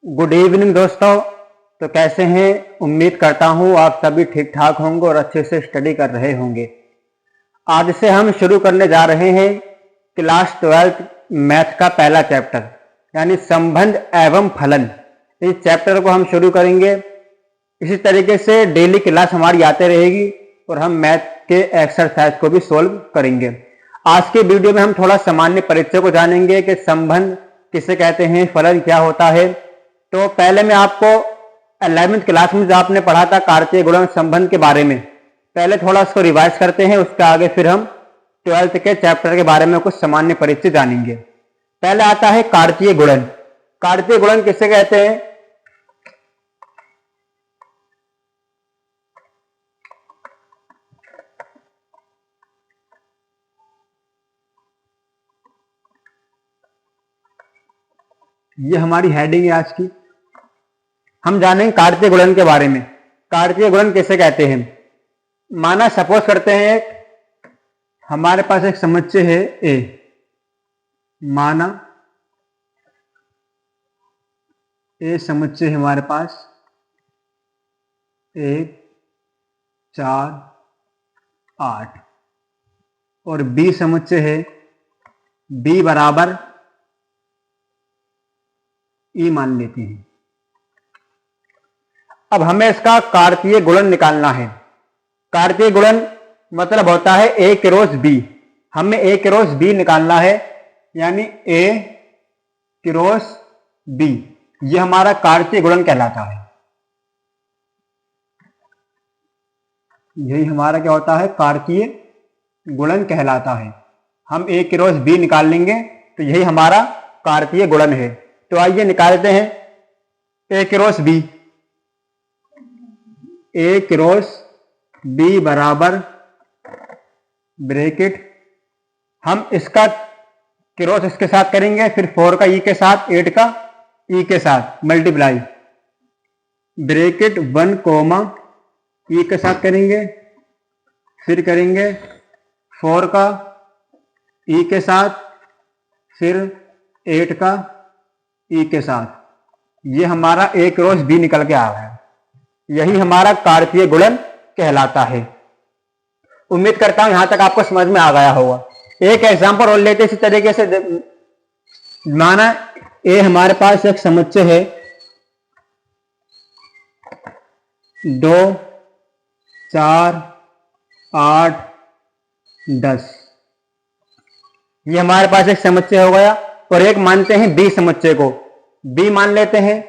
Good evening दोस्तों। तो कैसे हैं? उम्मीद करता हूं आप सभी ठीक ठाक होंगे और अच्छे से स्टडी कर रहे होंगे। आज से हम शुरू करने जा रहे हैं क्लास 12th मैथ का पहला चैप्टर, यानी संबंध एवं फलन। इस चैप्टर को हम शुरू करेंगे। इसी तरीके से डेली क्लास हमारी आते रहेगी और हम मैथ के एक्सरसाइज को भी सोल्व करेंगे। आज के वीडियो में हम थोड़ा सामान्य परिचय को जानेंगे कि संबंध किसे कहते हैं, फलन क्या होता है। तो पहले मैं आपको 11th क्लास में जो आपने पढ़ा था कार्तीय गुणन संबंध के बारे में, पहले थोड़ा उसको रिवाइज करते हैं। उसके आगे फिर हम 12th के चैप्टर के बारे में कुछ सामान्य परिचय जानेंगे। पहले आता है कार्तीय गुणन। कार्तीय गुणन किसे कहते हैं? ये हमारी हेडिंग है आज की। हम जानेंगे कार्तीय गुणन के बारे में। कार्तीय गुणन किसे कहते हैं? माना सपोज करते हैं हमारे पास एक समुच्चय है ए। माना ए समुच्चय है हमारे पास 1, 4, 8 और बी समुच्चय है बी बराबर ई मान लेते हैं। अब हमें इसका कार्तीय गुणन निकालना है। कार्तीय गुणन मतलब होता है ए क्रॉस बी। हमें ए क्रॉस बी निकालना है, यानी ए क्रॉस बी। यह हमारा कार्तीय गुणन कहलाता है। यही हमारा क्या होता है? कार्तीय गुणन कहलाता है। हम ए क्रॉस बी निकाल लेंगे तो यही हमारा कार्तीय गुणन है। तो आइए निकालते हैं ए क्रॉस बी। ए क्रॉस बी बराबर ब्रैकेट, हम इसका क्रॉस इसके साथ करेंगे, फिर 4 का ई के साथ, 8 का ई के साथ मल्टीप्लाई, ब्रैकेट 1 कोमा ई के साथ करेंगे, फिर करेंगे 4 का ई के साथ, फिर 8 का ई के साथ। ये हमारा ए क्रॉस बी निकल के आ गया। यही हमारा कार्तीय गुणन कहलाता है। उम्मीद करता हूं यहां तक आपको समझ में आ गया होगा। एक एग्जांपल और लेते इसी तरीके से। माना ए हमारे पास एक समुच्चय है 2, 4, 8, 10। ये हमारे पास एक समुच्चय हो गया। और एक मानते हैं बी समुच्चय को। बी मान लेते हैं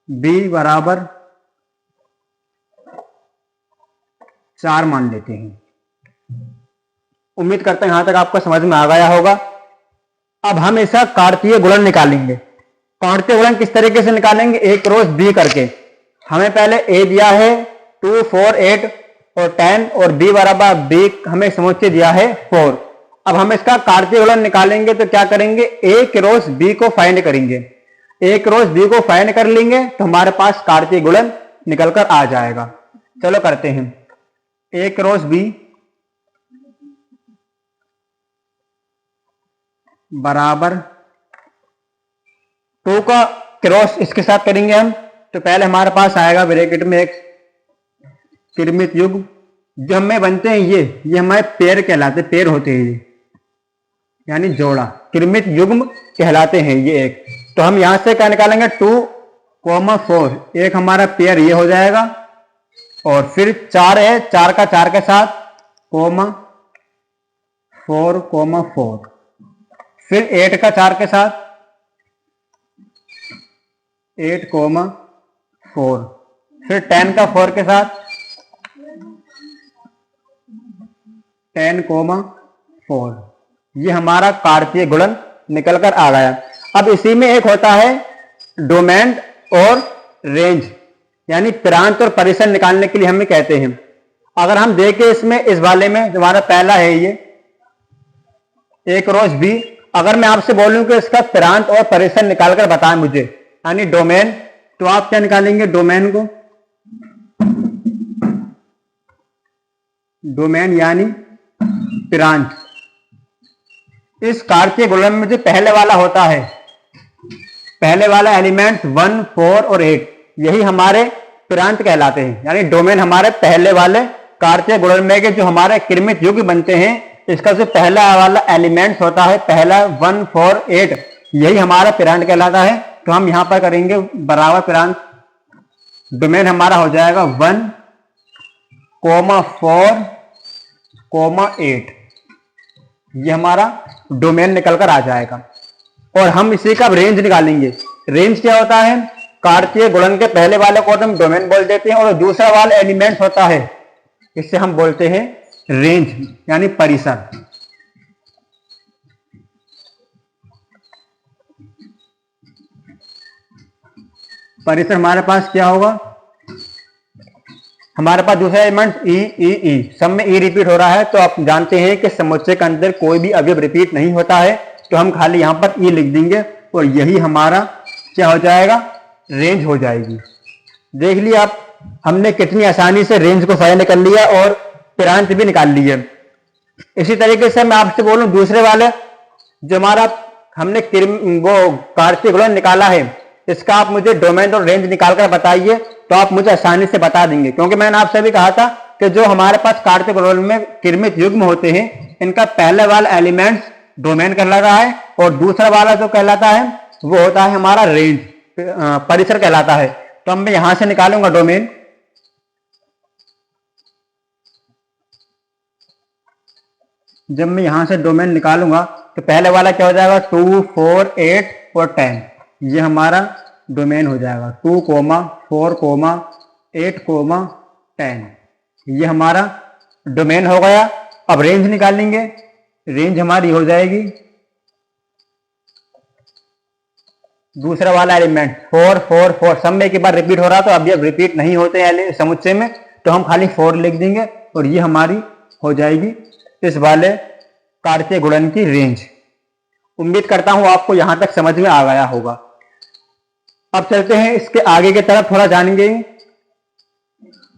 बी बराबर 4 मान लेते हैं। उम्मीद करते हैं यहां तक आपको समझ में आ गया होगा। अब हम इसका कार्तीय गुणन निकालेंगे। कार्तीय गुणन किस तरीके से निकालेंगे? ए क्रॉस बी करके। हमें पहले ए दिया है 2, 4, 8 और 10 और बी बराबर बी हमें समुच्चय दिया है 4। अब हम इसका कार्तीय गुणन निकालेंगे तो क्या करेंगे? ए क्रॉस बी को फाइंड करेंगे। ए क्रॉस बी को फाइंड कर लेंगे तो हमारे पास कार्तीय गुणन निकलकर आ जाएगा। चलो करते हैं। ए क्रॉस बी बराबर 2 का क्रॉस इसके साथ करेंगे हम, तो पहले हमारे पास आएगा ब्रैकेट में एक त्रिमित युग्म। जो हमें बनते हैं ये हमारे पेयर कहलाते, पेयर होते हैं ये, यानी जोड़ा, त्रिमित युग्म कहलाते हैं ये एक। तो हम यहां से क्या निकालेंगे? 2, 4। एक हमारा पेयर ये हो जाएगा और फिर 4 है, 4 का 4 के साथ कोमा 4, 4। फिर 8 का 4 के साथ 8, 4। फिर 10 का 4 के साथ 10, 4। ये हमारा कार्तीय गुणन निकलकर आ गया। अब इसी में एक होता है डोमेन और रेंज, यानी प्रांत और परिसर निकालने के लिए हमें कहते हैं। अगर हम देखें इसमें, इस वाले में हमारा पहला है ये ए क्रॉस बी। अगर मैं आपसे बोलूं कि इसका प्रांत और परिसर निकालकर बताएं मुझे, यानी डोमेन, तो आप क्या निकालेंगे? डोमेन को, डोमेन यानी प्रांत। इस कार्तीय गुणन में जो पहले वाला होता है पहले वाला एलिमेंट्स 1, 4 और 8 यही हमारे प्रांत कहलाते हैं, यानी डोमेन हमारे पहले वाले कार्तीय गुणनमय के जो हमारे क्रमित युग्म बनते हैं, इसका जो पहला वाला एलिमेंट्स होता है, पहला 1, 4, 8 यही हमारा प्रांत कहलाता है। तो हम यहां पर करेंगे बराबर प्रांत, डोमेन हमारा हो जाएगा 1, 4, 8 ये हमारा डोमेन निकल कर आ जाएगा। और हम इसी का रेंज निकालेंगे। रेंज क्या होता है, कार्तीय गुणन के पहले वाले को हम डोमेन बोल देते हैं और दूसरा वाला एलिमेंट होता है, इससे हम बोलते हैं रेंज यानी परिसर। परिसर हमारे पास क्या होगा, हमारे पास दूसरा एलिमेंट ई सब में ई रिपीट हो रहा है, तो आप जानते हैं कि समुच्चय के अंदर कोई भी अवयव रिपीट नहीं होता है, तो हम खाली यहां पर ई लिख देंगे और यही हमारा क्या हो जाएगा, रेंज हो जाएगी। देख लिया आप, हमने कितनी आसानी से रेंज को फाइंड कर लिया और प्रांत भी निकाल लिए। इसी तरीके से मैं आपसे बोलूं दूसरे वाले जो हमारा हमने वो कार्तीय गुणन निकाला है, इसका आप मुझे डोमेन और रेंज निकालकर बताइए, तो आप मुझे आसानी से बता देंगे। क्योंकि मैंने आपसे भी कहा था कि जो हमारे पास कार्तीय गुणन में क्रमित युग्म होते हैं, इनका पहले वाला एलिमेंट्स डोमेन कहलाता है और दूसरा वाला जो कहलाता है वो होता है हमारा रेंज, परिसर कहलाता है। तो मैं यहां से निकालूंगा डोमेन, जब मैं यहां से डोमेन निकालूंगा तो पहले वाला क्या हो जाएगा, 2, 4, 8 और 10 ये हमारा डोमेन हो जाएगा। 2, 4, 8, 10 ये हमारा डोमेन हो गया। अब रेंज निकालेंगे, रेंज हमारी हो जाएगी दूसरा वाला एलिमेंट 4, 4, 4 सब में एक बार रिपीट हो रहा, तो अब ये रिपीट नहीं होते हैं समुच्चय में, तो हम खाली 4 लिख देंगे और ये हमारी हो जाएगी इस वाले कार्तीय गुणन की रेंज। उम्मीद करता हूं आपको यहां तक समझ में आ गया होगा। अब चलते हैं इसके आगे की तरफ, थोड़ा जानेंगे।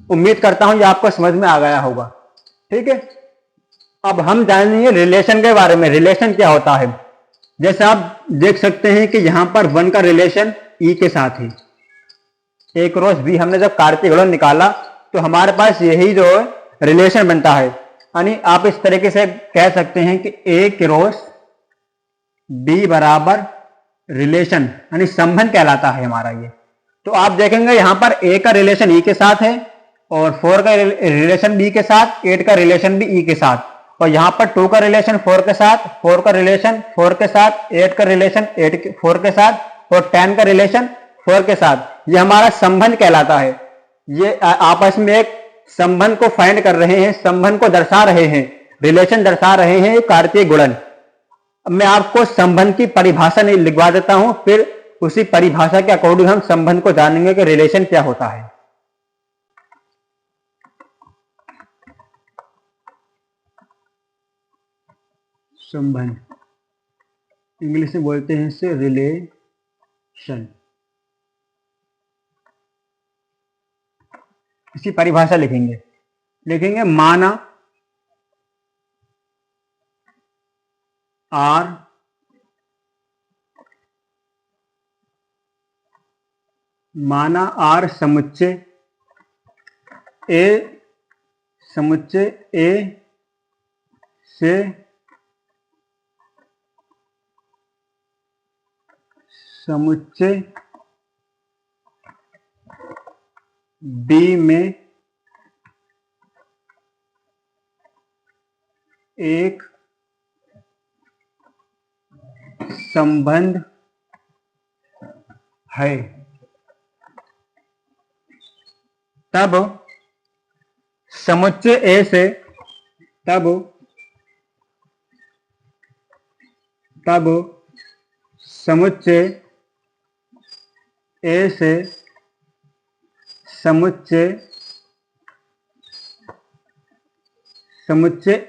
उम्मीद करता हूं ये आपको समझ में आ गया होगा, ठीक है। अब हम जानेंगे रिलेशन के बारे में। रिलेशन क्या होता है, जैसे आप देख सकते हैं कि यहां पर 1 का रिलेशन ई के साथ है, ए क्रॉस बी हमने जब कार्तीय गुणन निकाला तो हमारे पास यही जो रिलेशन बनता है। यानी आप इस तरीके से कह सकते हैं कि ए क्रॉस बी बराबर रिलेशन यानी संबंध कहलाता है हमारा ये। तो आप देखेंगे यहां पर ए का रिलेशन ई के साथ है और 4 का रिलेशन बी के साथ, 8 का रिलेशन भी ई के साथ, और यहां पर 2 का रिलेशन 4 के साथ, 4 का रिलेशन 4 के साथ, 8 का रिलेशन 4 के साथ और 10 का रिलेशन 4 के साथ। ये हमारा संबंध कहलाता है। ये आपस में एक संबंध को फाइंड कर रहे हैं, संबंध को दर्शा रहे हैं, रिलेशन दर्शा रहे हैं कार्तीय गुणन। मैं आपको संबंध की परिभाषा नहीं लिखवा देता हूं, फिर उसी परिभाषा के अकॉर्डिंग हम संबंध को जानेंगे कि रिलेशन क्या होता है। संबंध इंग्लिश में बोलते हैं इसे रिलेशन। इसकी परिभाषा लिखेंगे माना आर समुच्चय ए से समुच्चय बी में एक संबंध है, तब समुच्चय ए से समुच्चय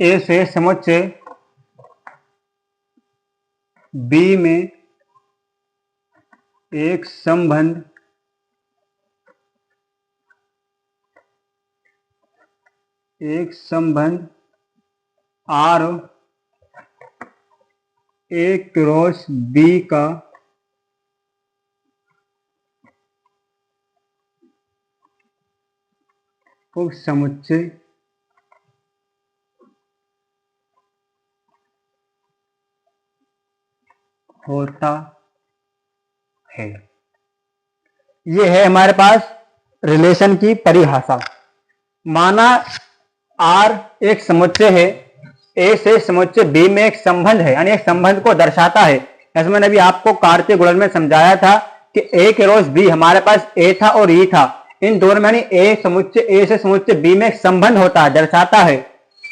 ए से समुच्चय बी में एक संबंध आर ए क्रॉस बी का उप समुच्चय होता है। ये है हमारे पास रिलेशन की परिभाषा। माना आर एक समुच्चय है, ए से समुच्चय बी में एक संबंध है, यानी एक संबंध को दर्शाता है। जैसे मैंने अभी आपको कार्तीय गुणन में समझाया था कि ए के रोज बी, हमारे पास ए था और ई था, इन दोनों में ए समुच्चय ए से समुच्चय बी में एक संबंध होता है, दर्शाता है।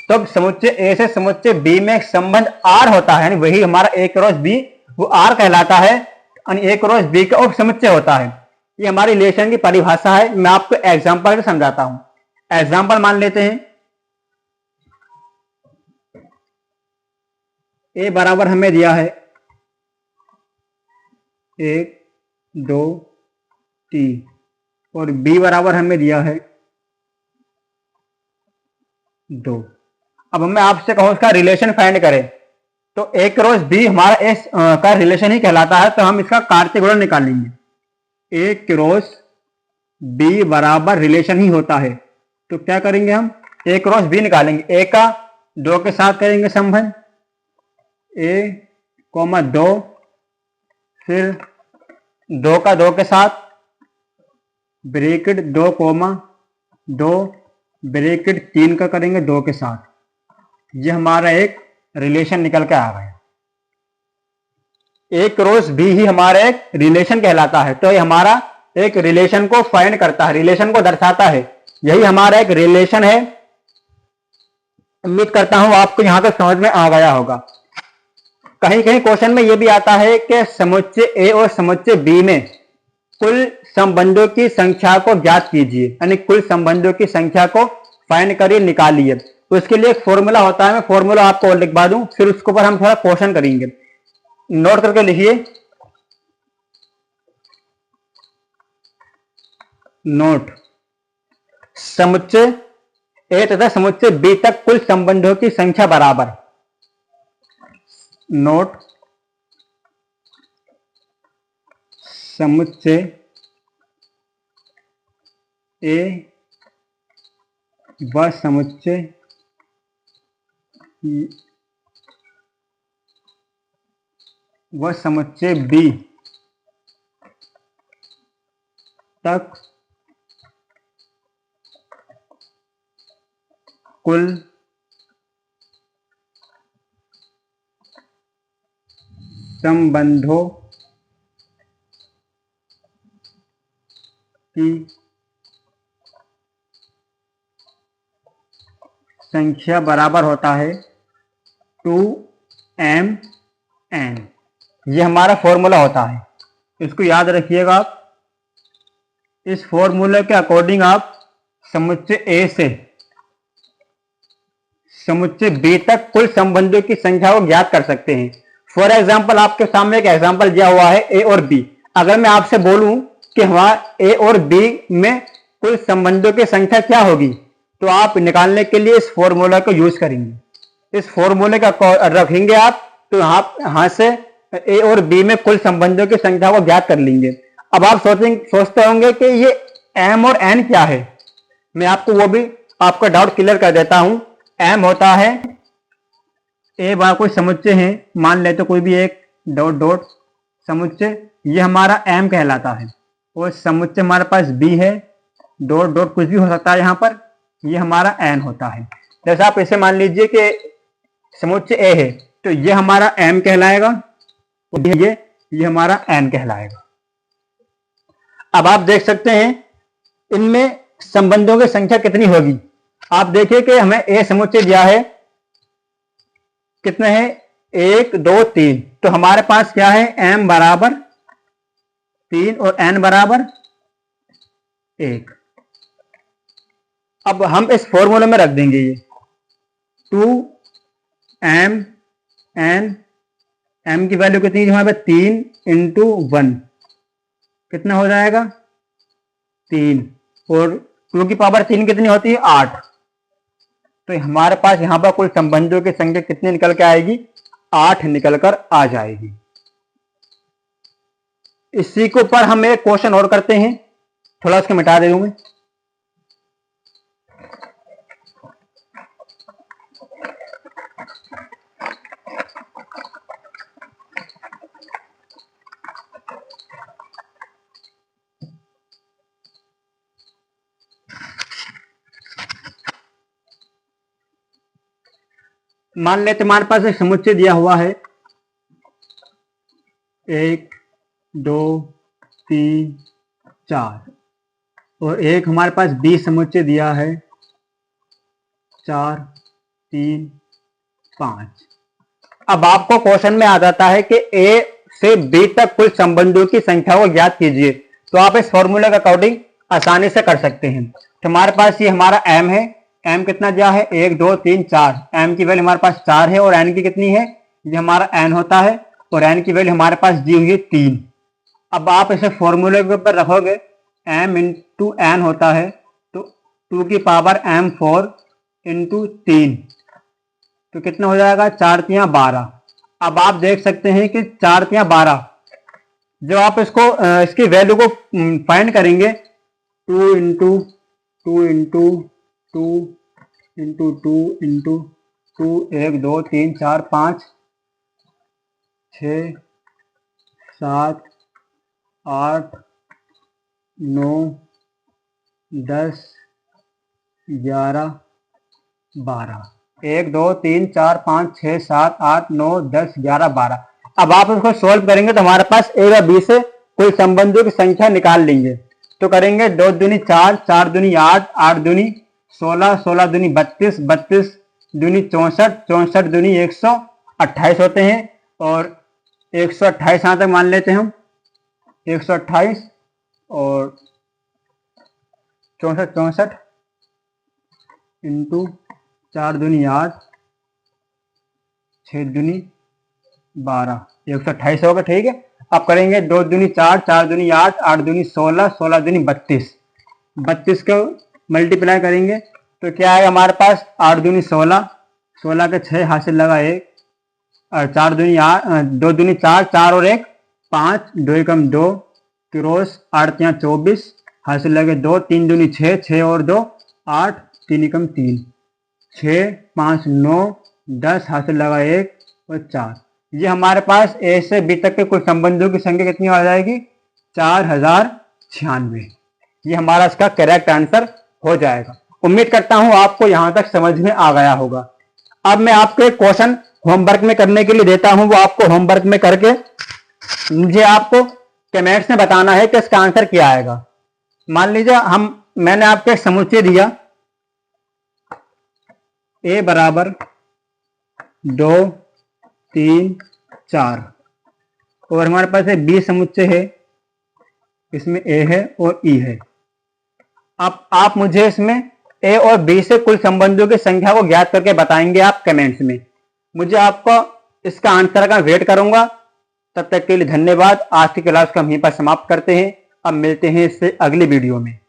तो समुच्चय ए से समुच्चय बी में एक संबंध आर होता है, यानी वही हमारा ए क्रॉस बी, वो आर कहलाता है, यानी ए क्रॉस बी का उप समुच्चय होता है। ये हमारी रिलेशन की परिभाषा है। मैं आपको एग्जांपल से समझाता हूं। एग्जांपल मान लेते हैं, ए बराबर हमें दिया है 1 2 3 और बी बराबर हमें दिया है 2। अब मैं आपसे कहूं इसका रिलेशन फाइंड करें, तो ए क्रॉस बी हमारा एस का रिलेशन ही कहलाता है, तो हम इसका कार्तीय गुणन निकालेंगे। ए क्रॉस बी बराबर रिलेशन ही होता है, तो क्या करेंगे हम ए क्रॉस बी निकालेंगे। ए का 2 के साथ करेंगे संबंध, ए कोमा 2, फिर 2 का 2 के साथ ब्रैकेट 2 कोमा 2 ब्रैकेट 3 का करेंगे 2 के साथ। ये हमारा एक रिलेशन निकल के आ गया। ए क्रॉस बी ही हमारा एक रिलेशन कहलाता है, तो ये हमारा एक रिलेशन को फाइंड करता है, रिलेशन को दर्शाता है। यही हमारा एक रिलेशन है। उम्मीद करता हूं आपको यहां तक समझ में आ गया होगा। कहीं कहीं क्वेश्चन में यह भी आता है कि समुच्चय ए और समुच्चय बी में कुल संबंधों की संख्या को ज्ञात कीजिए, यानी कुल संबंधों की संख्या को फाइंड करिए, निकालिए। तो इसके लिए एक फॉर्मूला होता है, मैं फॉर्मूला आपको लिखवा दूं, फिर उसके ऊपर हम थोड़ा क्वेश्चन करेंगे। नोट करके लिखिए। नोट, समुच्चय ए तथा समुच्चय बी तक कुल संबंधों की संख्या बराबर। नोट, समुच्चय ए व समुच्चय बी तक कुल संबंधों की संख्या बराबर होता है 2mn। ये हमारा फॉर्मूला होता है, इसको याद रखिएगा आप। इस फॉर्मूले के अकॉर्डिंग आप समुच्चय ए से समुच्चय बी तक कुल संबंधों की संख्या को ज्ञात कर सकते हैं। फॉर एग्जाम्पल, आपके सामने एक एग्जाम्पल दिया हुआ है ए और बी। अगर मैं आपसे बोलूं कि हमारा ए और बी में कुल संबंधों की संख्या क्या होगी, तो आप निकालने के लिए इस फॉर्मूला को यूज करेंगे। इस फॉर्मूले का रखेंगे आप, तो यहां से ए और बी में कुल संबंधों की संख्या को ज्ञात कर लेंगे। अब आप सोचते होंगे कि ये एम और एन क्या है। मैं आपको वो भी आपका डाउट क्लियर कर देता हूं। एम होता है ए बार कोई समुच्चय है, मान ले तो कोई भी एक डॉट डॉट समुच्चय, ये हमारा एम कहलाता है। और समुच्चय हमारे पास बी है, डॉट डॉट कुछ भी हो सकता है यहाँ पर, ये हमारा एन होता है। जैसे आप इसे मान लीजिए कि समुच्चय ए है, तो ये हमारा एम कहलाएगा और ये हमारा एन कहलाएगा। अब आप देख सकते हैं इनमें संबंधों की संख्या कितनी होगी। आप देखिए कि हमें ए समुच्चय दिया है, कितने हैं 1 2 3, तो हमारे पास क्या है एम बराबर 3 और एन बराबर 1। अब हम इस फॉर्मूले में रख देंगे ये 2m n, m की वैल्यू कितनी है हमारे पास 3 इंटू 1, कितना हो जाएगा 3, और 2 की पावर 3 कितनी होती है 8। तो हमारे पास यहां पर कुल संबंधों की संख्या कितनी निकल के आएगी 8 निकल कर आ जाएगी। इसी के ऊपर हम एक क्वेश्चन और करते हैं, थोड़ा इसको मिटा दे दूं मैं। मान लेते हमारे पास एक समुच्चय दिया हुआ है 1 2 3 4 और एक हमारे पास बी समुच्चय दिया है 4 3 5। अब आपको क्वेश्चन में आ जाता है कि ए से बी तक कुल संबंधों की संख्या को ज्ञात कीजिए, तो आप इस फॉर्मूले के अकॉर्डिंग आसानी से कर सकते हैं। तो हमारे पास ये हमारा m है, m कितना दिया है 1 2 3 4, m की वैल्यू हमारे पास 4 है और n की कितनी है, ये हमारा n होता है और n की वैल्यू हमारे पास दी हुई है 3। अब आप इसे फॉर्मूले के ऊपर रखोगे, m इंटू n होता है तो 2 की पावर m4 इंटू 3, तो कितना हो जाएगा 4 3 12। अब आप देख सकते हैं कि 4 3 12, जब आप इसको इसकी वैल्यू को फाइंड करेंगे 2 इंटू 2 इंटू 2 इंटू 2 इंटू 2 1 2 3 4 5 6 7 8 9 10 11 12, 1 2 3 4 5 6 7 8 9 10 11 12। अब आप इसको सोल्व करेंगे तो हमारे पास ए व बी से कुल संबंधों की संख्या निकाल लेंगे। तो करेंगे 2 दूनी 4, 4 दूनी 8, 8 दूनी 16, 16 दूनी 32, 32 दूनी 64, 64 दूनी 128 होते हैं और 128 यहाँ तक मान लेते हैं हम, 128 और 64 64 इंटू 4 दूनी 8, 6 दूनी 12, 128 होगा। ठीक है, अब करेंगे 2 दूनी 4, 4 दूनी 8, 8 दूनी 16, 16 दूनी 32, 32 को मल्टीप्लाई करेंगे तो क्या आएगा हमारे पास 8 दूनी 16, 16 के 6 हासिल लगा 1 और 4 दूनी 8, 2 दूनी 4, 4 और 1 5, 2 एकम 2 क्रॉस 8 3 24 हासिल लगे 2, 3 दूनी 6, 6 और 2 8, 3 एकम 3, 6 5 9 10 हासिल लगा 1 और 4। ये हमारे पास ए से बी तक के कुल संबंधों की संख्या कितनी आ जाएगी 4096। ये हमारा इसका करेक्ट आंसर हो जाएगा। उम्मीद करता हूं आपको यहां तक समझ में आ गया होगा। अब मैं आपको एक क्वेश्चन होमवर्क में करने के लिए देता हूं, वो आपको होमवर्क में करके मुझे आपको कमेंट्स में बताना है कि इसका आंसर क्या आएगा। मान लीजिए मैंने आपको एक समुच्चय दिया ए बराबर 2 3 4 और हमारे पास एक बी समुच्चय है, इसमें ए है और ई है। अब आप मुझे इसमें ए और बी से कुल संबंधों की संख्या को ज्ञात करके बताएंगे आप कमेंट्स में। मुझे आपको इसका आंसर का वेट करूंगा। तब तक के लिए धन्यवाद। आज की क्लास को हम यहीं पर समाप्त करते हैं। अब मिलते हैं इससे अगली वीडियो में।